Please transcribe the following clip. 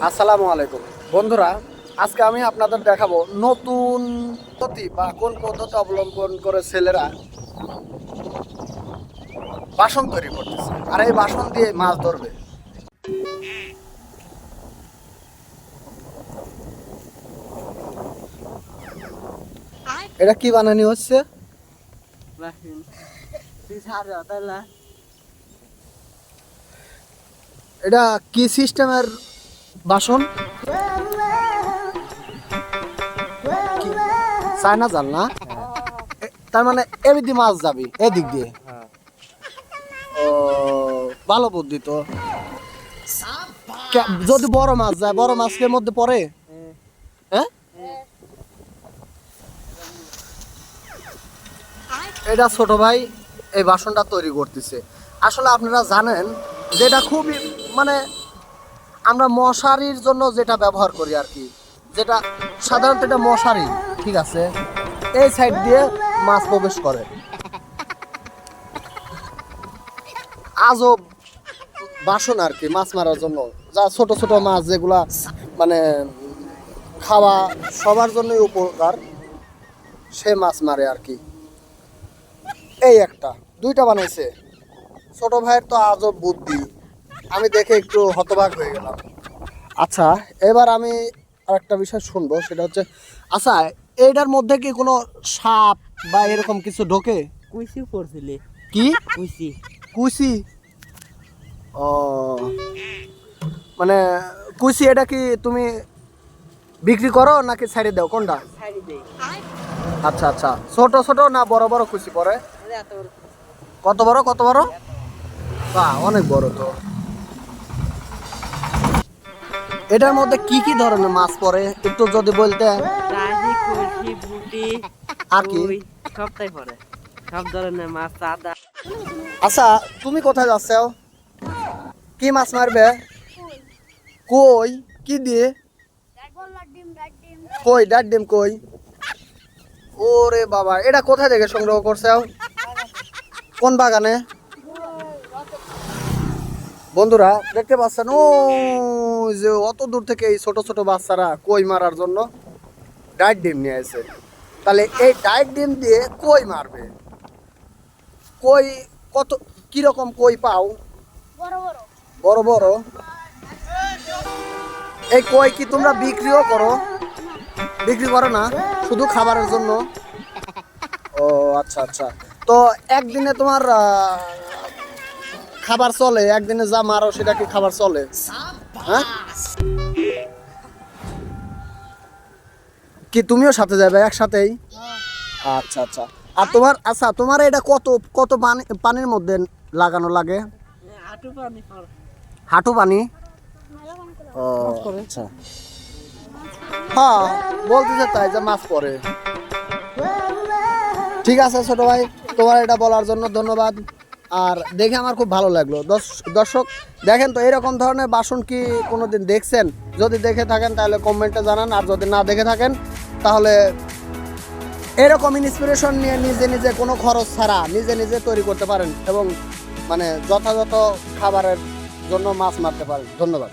আসসালামু আলাইকুম বন্ধুরা, আজকে আমি আপনাদের দেখাবো নতুন পদ্ধতি বা কোন পদ্ধতি অবলম্বন করে ছেলেরা বাসন তৈরি করতেছে আর এই বাসন দিয়ে মাছ ধরবে। এটা কি বানানি হচ্ছে? এটা কি সিস্টেমের বাসন? চায়না জাল না? তার মানে এদিক দিয়ে মাছ যাবি, এদিক দিয়ে। ও, ভালো বুদ্ধি তো। যদি বড় মাছ যায়, বড় মাছের মধ্যে পড়ে? হ্যাঁ, এটা ছোট ভাই এই বাসনটা তৈরি করতেছে। আসলে আপনারা জানেন যেটা খুবই মানে আমরা মশারির জন্য যেটা ব্যবহার করি আর কি, যেটা সাধারণত এটা মশারি, ঠিক আছে, এই সাইড দিয়ে মাছ প্রবেশ করে। আজব বাসন আর কি মাছ মারার জন্য, যা ছোট ছোট মাছ যেগুলা মানে খাওয়া সবার জন্যই উপকার, সে মাছ মারে আর কি। এই একটা দুইটা বানাইছে ছোট ভাইয়ের, তো আজব বুদ্ধি, আমি দেখে একটু হতবাক হয়ে গেলাম। আচ্ছা, এবার আমি আরেকটা বিষয় শুনবো, সেটা হচ্ছে আচ্ছা এইটার মধ্যে কি কোনো সাপ বা এরকম কিছু ঢোকে? কুইসি পড়ছিলে কি কুইসি কুচি? ও, মানে কুচি এটা কি তুমি বিক্রি করো নাকি ছাড়ি দাও, কোনটা? ছাড়ি দেই আচ্ছা আচ্ছা, ছোট ছোট না বড় বড় কুচি পড়ে? এত বড় কত বড় কত বড়? বাহ, অনেক বড় তো। এটার মধ্যে কি কি ধরনের মাছ পড়ে একটু যদি বলতে। রাজি কুইসি বুটি আর কি? কই সবটাই পড়ে, সব ধরনের মাছ আদা। আচ্ছা, তুমি কোথায় যাচ্ছ? কি মাছ মারবে? কই? কি দিয়ে? কই ডাক ডিম কই? ওরে বাবা, এটা কোথায় থেকে সংগ্রহ করছো? কোন বাগানে? বন্ধুরা দেখতে পাচ্ছেন, ও যে অত দূর থেকে এই ছোট ছোট বাচ্চারা কই মারার জন্য ডাইট ডিম নিয়ে আসে। তাহলে এই ডাইট ডিম দিয়ে কই মারবে। কই কত কিরকম কই পাও? বড় বড়। এই কই কি তোমরা বিক্রিও করো? বিক্রি করো না, শুধু খাবারের জন্য? ও আচ্ছা আচ্ছা, তো একদিনে তোমার খাবার চলে? একদিনে যা মারো সেটা কি খাবার চলে? হ্যাঁ, কি তুমিও সাথে যাবে একসাথেই? আচ্ছা আচ্ছা, আর তোমার আচ্ছা তোমার এটা কত কত পানির মধ্যে লাগানো লাগে? হাঁটু পানি পড়ে। হাঁটু পানি? ও আচ্ছা, হ্যাঁ বলতেছে তাই যে মাছ পড়ে। ঠিক আছে ছোট ভাই, তোমার এটা বলার জন্য ধন্যবাদ। আর দেখে আমার খুব ভালো লাগলো। দর্শক দেখেন তো, এরকম ধরনের বাসন কি কোনোদিন দেখছেন? যদি দেখে থাকেন তাহলে কমেন্টে জানান, আর যদি না দেখে থাকেন তাহলে এরকম ইন্সপিরেশন নিয়ে নিজে নিজে কোনো খরচ ছাড়া নিজে নিজে তৈরি করতে পারেন এবং মানে যথাযথ খাবারের জন্য মাছ মারতে পারেন। ধন্যবাদ।